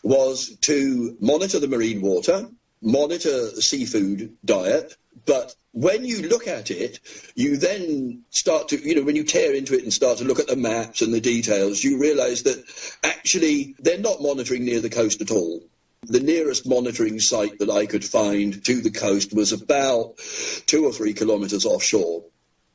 was to monitor the marine water, monitor the seafood diet, but when you look at it, you then start to, when you tear into it and start to look at the maps and the details, you realise that actually they're not monitoring near the coast at all. The nearest monitoring site that I could find to the coast was about 2 or 3 kilometres offshore.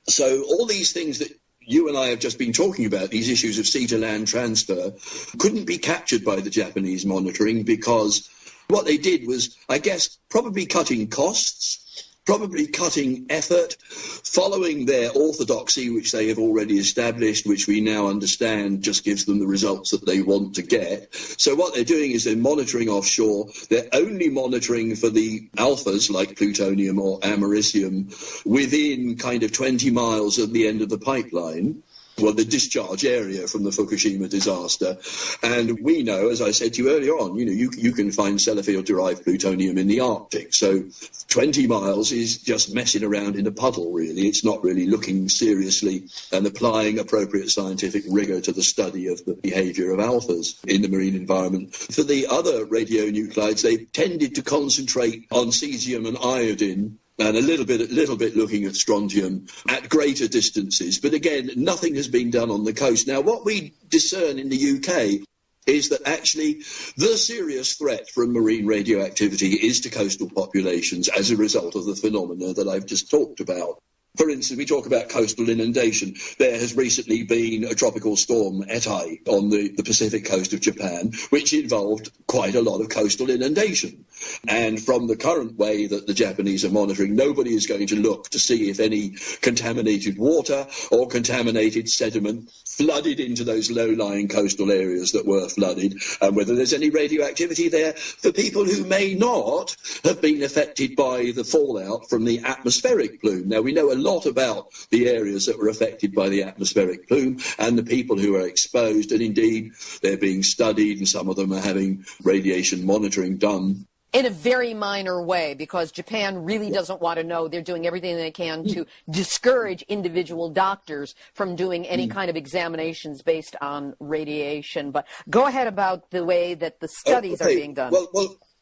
So all these things that you and I have just been talking about, these issues of sea-to-land transfer, couldn't be captured by the Japanese monitoring because what they did was, I guess, probably cutting costs, probably cutting effort, following their orthodoxy, which they have already established, which we now understand just gives them the results that they want to get. So what they're doing is they're monitoring offshore. They're only monitoring for the alphas, like plutonium or americium, within kind of 20 miles of the end of the pipeline. Well, the discharge area from the Fukushima disaster. And we know, as I said to you earlier on, you can find Sellafield-derived plutonium in the Arctic. So 20 miles is just messing around in a puddle, really. It's not really looking seriously and applying appropriate scientific rigour to the study of the behaviour of alphas in the marine environment. For the other radionuclides, they tended to concentrate on cesium and iodine and a little bit looking at strontium at greater distances. But again, nothing has been done on the coast. Now, what we discern in the UK is that actually the serious threat from marine radioactivity is to coastal populations as a result of the phenomena that I've just talked about. For instance, we talk about coastal inundation. There has recently been a tropical storm, Etai, on the Pacific coast of Japan, which involved quite a lot of coastal inundation. And from the current way that the Japanese are monitoring, nobody is going to look to see if any contaminated water or contaminated sediment flooded into those low-lying coastal areas that were flooded, and whether there's any radioactivity there for people who may not have been affected by the fallout from the atmospheric plume. Now, we know a lot about the areas that were affected by the atmospheric plume and the people who are exposed, and indeed they're being studied, and some of them are having radiation monitoring done. In a very minor way, because Japan really doesn't want to know. They're doing everything they can to discourage individual doctors from doing any kind of examinations based on radiation. But go ahead about the way that the studies are being done.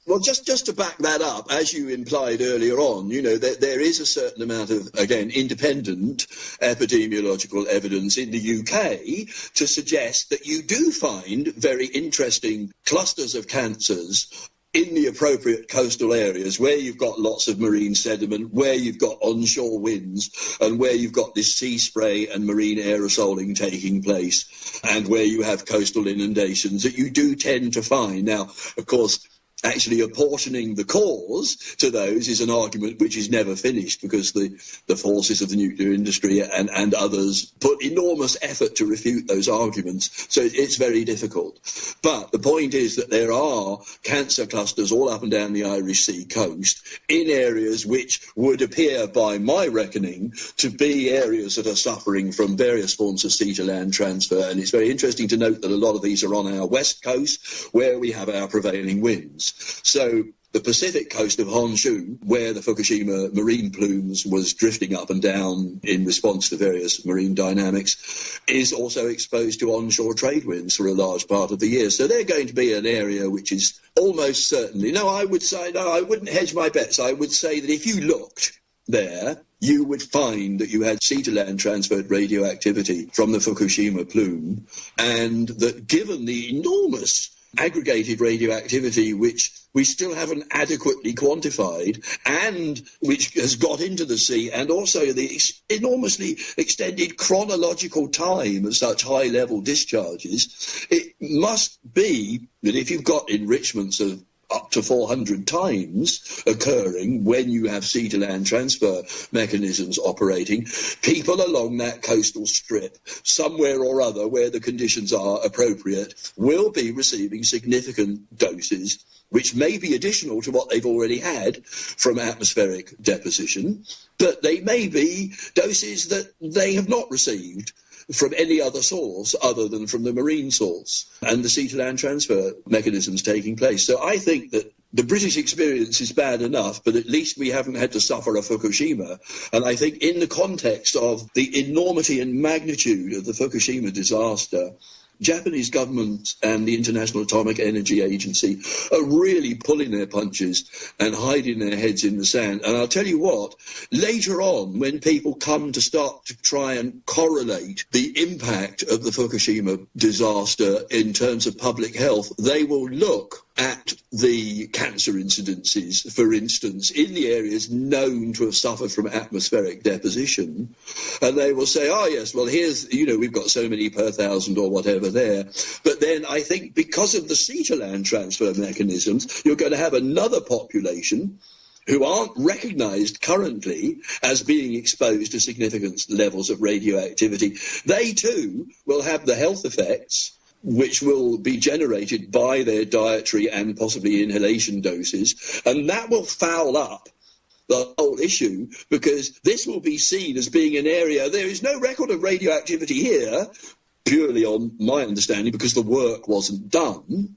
Well, just to back that up, as you implied earlier on, there is a certain amount of, again, independent epidemiological evidence in the UK to suggest that you do find very interesting clusters of cancers in the appropriate coastal areas where you've got lots of marine sediment, where you've got onshore winds, and where you've got this sea spray and marine aerosoling taking place, and where you have coastal inundations, that you do tend to find. Now, of course, actually apportioning the cause to those is an argument which is never finished, because the forces of the nuclear industry and others put enormous effort to refute those arguments. So it's very difficult. But the point is that there are cancer clusters all up and down the Irish Sea coast in areas which would appear, by my reckoning, to be areas that are suffering from various forms of sea-to-land transfer. And it's very interesting to note that a lot of these are on our west coast, where we have our prevailing winds. So the Pacific coast of Honshu, where the Fukushima marine plumes was drifting up and down in response to various marine dynamics, is also exposed to onshore trade winds for a large part of the year. So they're going to be an area which is almost certainly, I wouldn't hedge my bets. I would say that if you looked there, you would find that you had sea-to-land transferred radioactivity from the Fukushima plume, and that given the enormous aggregated radioactivity which we still haven't adequately quantified, and which has got into the sea, and also the enormously extended chronological time of such high-level discharges, it must be that if you've got enrichments of up to 400 times occurring when you have sea-to-land transfer mechanisms operating, people along that coastal strip, somewhere or other where the conditions are appropriate, will be receiving significant doses which may be additional to what they've already had from atmospheric deposition, but they may be doses that they have not received from any other source other than from the marine source and the sea-to-land transfer mechanisms taking place. So I think that the British experience is bad enough, but at least we haven't had to suffer a Fukushima. And I think in the context of the enormity and magnitude of the Fukushima disaster, Japanese government and the International Atomic Energy Agency are really pulling their punches and hiding their heads in the sand. And I'll tell you what, later on, when people come to start to try and correlate the impact of the Fukushima disaster in terms of public health, they will look at the cancer incidences, for instance, in the areas known to have suffered from atmospheric deposition. And they will say, yes, well, here's, we've got so many per thousand or whatever there. But then I think because of the sea-to-land transfer mechanisms, you're going to have another population who aren't recognised currently as being exposed to significant levels of radioactivity. They too will have the health effects which will be generated by their dietary and possibly inhalation doses, and that will foul up the whole issue, because this will be seen as being an area, there is no record of radioactivity here, purely on my understanding, because the work wasn't done.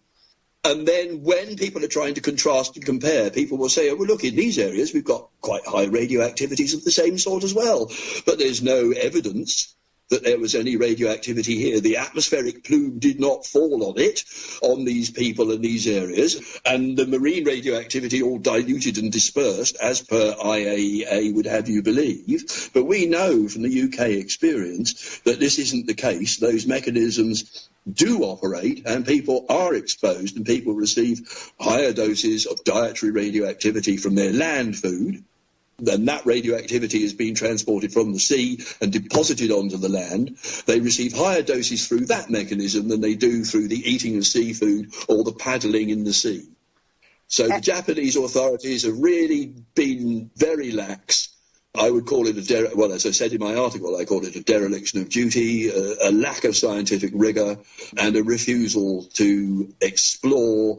And then when people are trying to contrast and compare, people will say, well, look, in these areas we've got quite high radioactivities of the same sort as well, but there's no evidence that there was any radioactivity here. The atmospheric plume did not fall on it, on these people and these areas, and the marine radioactivity all diluted and dispersed, as per IAEA would have you believe. But we know from the UK experience that this isn't the case. Those mechanisms do operate, and people are exposed, and people receive higher doses of dietary radioactivity from their land food. Then that radioactivity is being transported from the sea and deposited onto the land. They receive higher doses through that mechanism than they do through the eating of seafood or the paddling in the sea. So the Japanese authorities have really been very lax. I would call it as I said in my article, I call it a dereliction of duty, a lack of scientific rigour, and a refusal to explore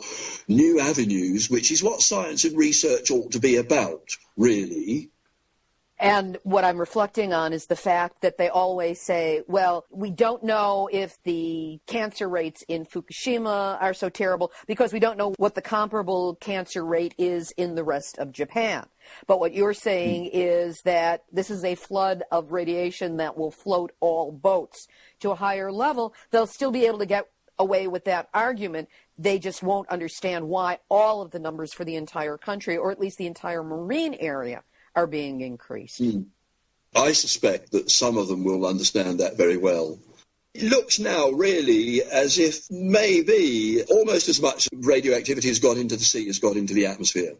new avenues, which is what science and research ought to be about, really. And what I'm reflecting on is the fact that they always say, well, we don't know if the cancer rates in Fukushima are so terrible because we don't know what the comparable cancer rate is in the rest of Japan. But what you're saying is that this is a flood of radiation that will float all boats to a higher level. They'll still be able to get away with that argument. They just won't understand why all of the numbers for the entire country, or at least the entire marine area, are being increased. I suspect that some of them will understand that very well. It looks now really as if maybe almost as much radioactivity has got into the sea as got into the atmosphere.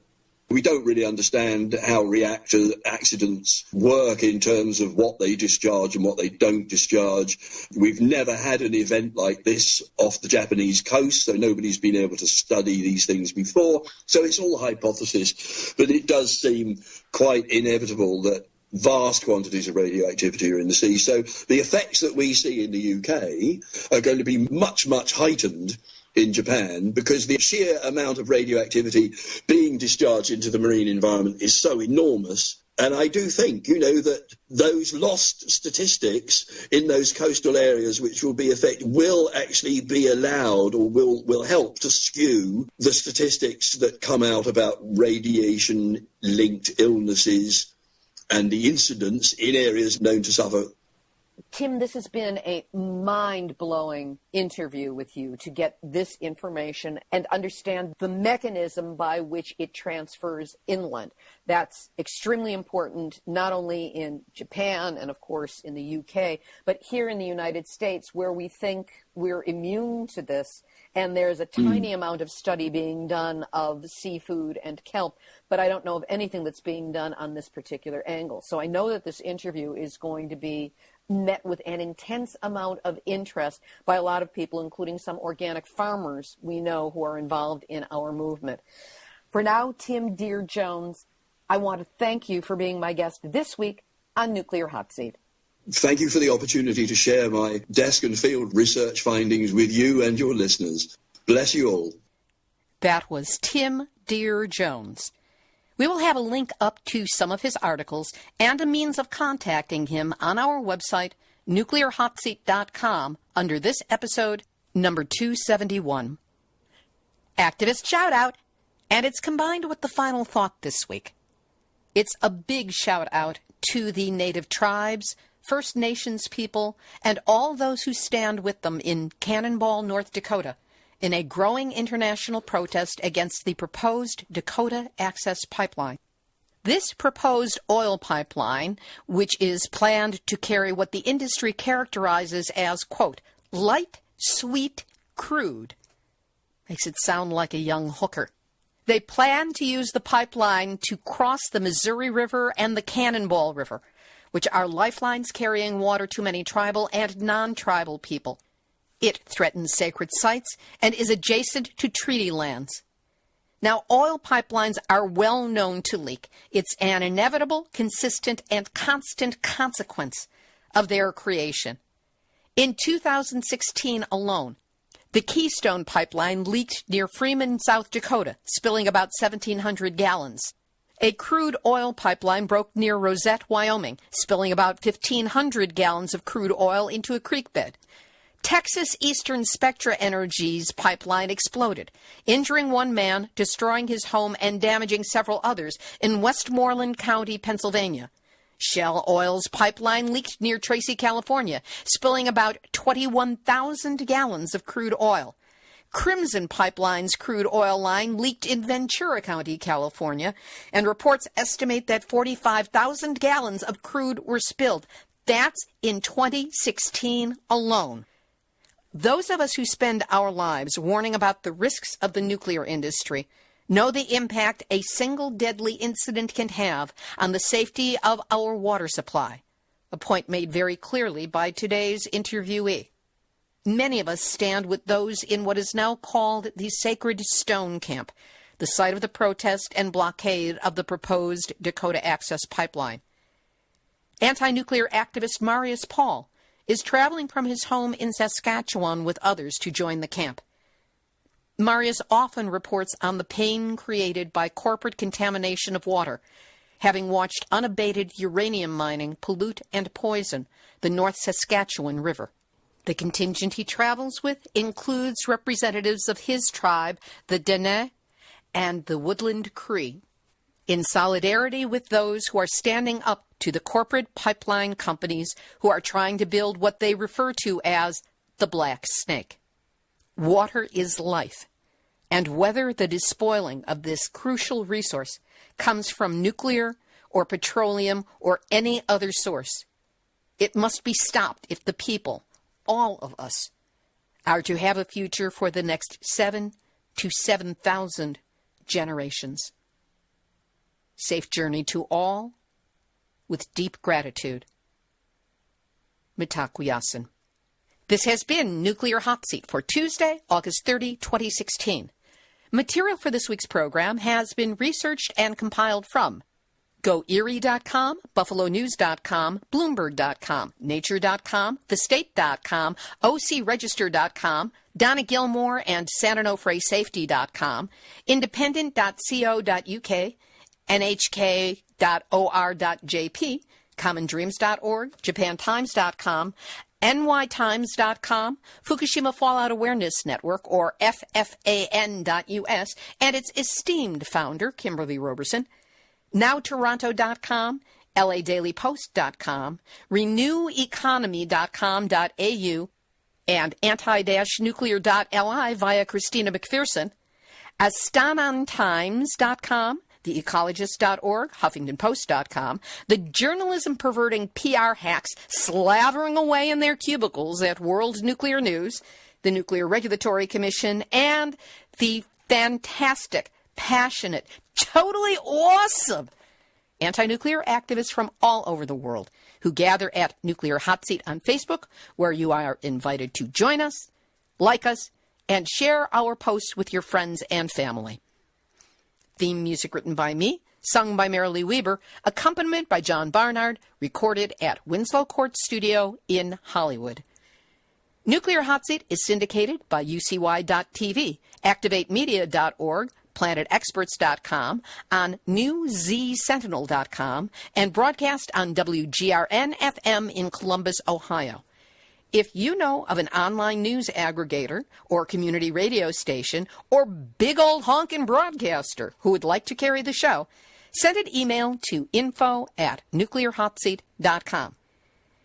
We don't really understand how reactor accidents work in terms of what they discharge and what they don't discharge. We've never had an event like this off the Japanese coast, so nobody's been able to study these things before. So it's all hypothesis, but it does seem quite inevitable that vast quantities of radioactivity are in the sea. So the effects that we see in the UK are going to be much, much heightened in Japan, because the sheer amount of radioactivity being discharged into the marine environment is so enormous. And I do think, that those lost statistics in those coastal areas which will be affected will actually be allowed, or will help to skew the statistics that come out about radiation-linked illnesses and the incidence in areas known to suffer. Tim, this has been a mind-blowing interview with you to get this information and understand the mechanism by which it transfers inland. That's extremely important, not only in Japan and, of course, in the UK, but here in the United States, where we think we're immune to this. And there's a tiny amount of study being done of seafood and kelp, but I don't know of anything that's being done on this particular angle. So I know that this interview is going to be met with an intense amount of interest by a lot of people, including some organic farmers we know who are involved in our movement. For now, Tim Deere-Jones, I want to thank you for being my guest this week on Nuclear Hot Seat. Thank you for the opportunity to share my desk and field research findings with you and your listeners. Bless you all. That was Tim Deere-Jones. We will have a link up to some of his articles and a means of contacting him on our website, nuclearhotseat.com, under this episode, number 271. Activist shout-out, and it's combined with the final thought this week. It's a big shout-out to the Native tribes, First Nations people, and all those who stand with them in Cannonball, North Dakota, in a growing international protest against the proposed Dakota Access Pipeline. This proposed oil pipeline, which is planned to carry what the industry characterizes as, quote, light, sweet crude, makes it sound like a young hooker. They plan to use the pipeline to cross the Missouri River and the Cannonball River, which are lifelines carrying water to many tribal and non-tribal people. It threatens sacred sites and is adjacent to treaty lands. Now, oil pipelines are well known to leak. It's an inevitable, consistent, and constant consequence of their creation. In 2016 alone, the Keystone Pipeline leaked near Freeman, South Dakota, spilling about 1,700 gallons. A crude oil pipeline broke near Rosette, Wyoming, spilling about 1,500 gallons of crude oil into a creek bed. Texas Eastern Spectra Energy's pipeline exploded, injuring one man, destroying his home, and damaging several others in Westmoreland County, Pennsylvania. Shell Oil's pipeline leaked near Tracy, California, spilling about 21,000 gallons of crude oil. Crimson Pipeline's crude oil line leaked in Ventura County, California, and reports estimate that 45,000 gallons of crude were spilled. That's in 2016 alone. Those of us who spend our lives warning about the risks of the nuclear industry know the impact a single deadly incident can have on the safety of our water supply, a point made very clearly by today's interviewee. Many of us stand with those in what is now called the Sacred Stone Camp, the site of the protest and blockade of the proposed Dakota Access Pipeline. Anti-nuclear activist Marius Paul is traveling from his home in Saskatchewan with others to join the camp. Marius often reports on the pain created by corporate contamination of water, having watched unabated uranium mining pollute and poison the North Saskatchewan River. The contingent he travels with includes representatives of his tribe, the Dene, and the Woodland Cree, in solidarity with those who are standing up to the corporate pipeline companies who are trying to build what they refer to as the Black Snake. Water is life, and whether the despoiling of this crucial resource comes from nuclear or petroleum or any other source, it must be stopped if the people, all of us, are to have a future for the next 7 to 7,000 generations. Safe journey to all, with deep gratitude. Mitakuye. This has been Nuclear Hot Seat for Tuesday, August 30, 2016. Material for this week's program has been researched and compiled from GoErie.com, BuffaloNews.com, Bloomberg.com, Nature.com, TheState.com, OCRegister.com, Donna Gilmore and SanOnofreSafety.com, Independent.co.uk, NHK.or.jp, CommonDreams.org, JapanTimes.com, NYTimes.com, Fukushima Fallout Awareness Network, or FFAN.us, and its esteemed founder, Kimberly Roberson, NowToronto.com, LADailyPost.com, RenewEconomy.com.au, and anti-nuclear.li via Christina McPherson, AstananTimes.com, TheEcologist.org, HuffingtonPost.com, the journalism-perverting PR hacks slavering away in their cubicles at World Nuclear News, the Nuclear Regulatory Commission, and the fantastic, passionate, totally awesome anti-nuclear activists from all over the world who gather at Nuclear Hot Seat on Facebook, where you are invited to join us, like us, and share our posts with your friends and family. Theme music written by me, sung by Marilee Weber, accompaniment by John Barnard, recorded at Winslow Court Studio in Hollywood. Nuclear Hot Seat is syndicated by UCY.tv, ActivateMedia.org, PlanetExperts.com, on NewZSentinel.com, and broadcast on WGRN-FM in Columbus, Ohio. If you know of an online news aggregator or community radio station or big old honkin' broadcaster who would like to carry the show, send an email to info@nuclearhotseat.com.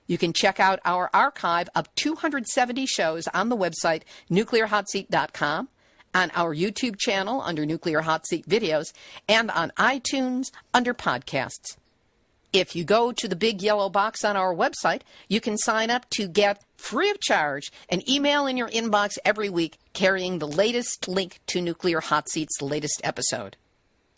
You can check out our archive of 270 shows on the website nuclearhotseat.com, on our YouTube channel under Nuclear Hot Seat Videos, and on iTunes under Podcasts. If you go to the big yellow box on our website, you can sign up to get, free of charge, an email in your inbox every week carrying the latest link to Nuclear Hot Seat's latest episode.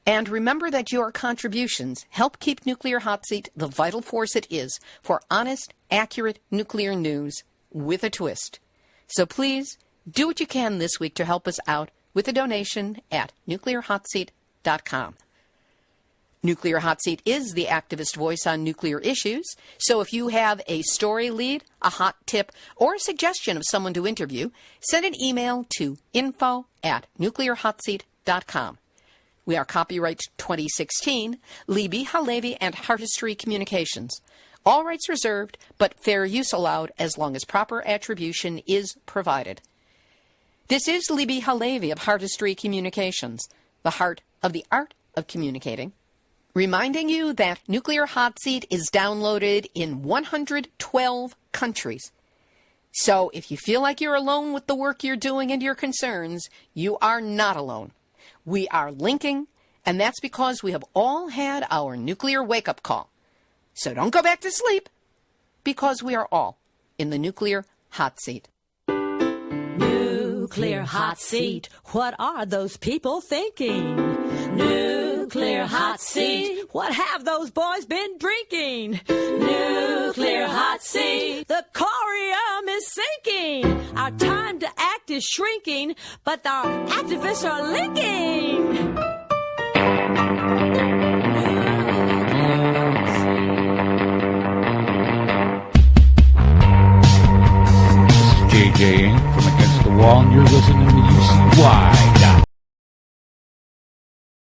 And remember that your contributions help keep Nuclear Hot Seat the vital force it is for honest, accurate nuclear news with a twist. So please, do what you can this week to help us out with a donation at nuclearhotseat.com. Nuclear Hot Seat is the activist voice on nuclear issues, so if you have a story lead, a hot tip, or a suggestion of someone to interview, send an email to info@nuclearhotseat.com. We are copyright 2016, Libbe HaLevy and Heartistry Communications. All rights reserved, but fair use allowed as long as proper attribution is provided. This is Libbe HaLevy of Heartistry Communications, the heart of the art of communicating. reminding you that Nuclear Hot Seat is downloaded in 112 countries. So if you feel like you're alone with the work you're doing and your concerns, you are not alone. We are linking, and that's because we have all had our nuclear wake-up call. So don't go back to sleep, because we are all in the Nuclear Hot Seat. Nuclear hot seat, what are those people thinking? Nuclear hot seat, what have those boys been drinking? Nuclear hot seat, the corium is sinking. Our time to act is shrinking, but our activists are linking. JJ from Against the Wall, and you're listening to UCY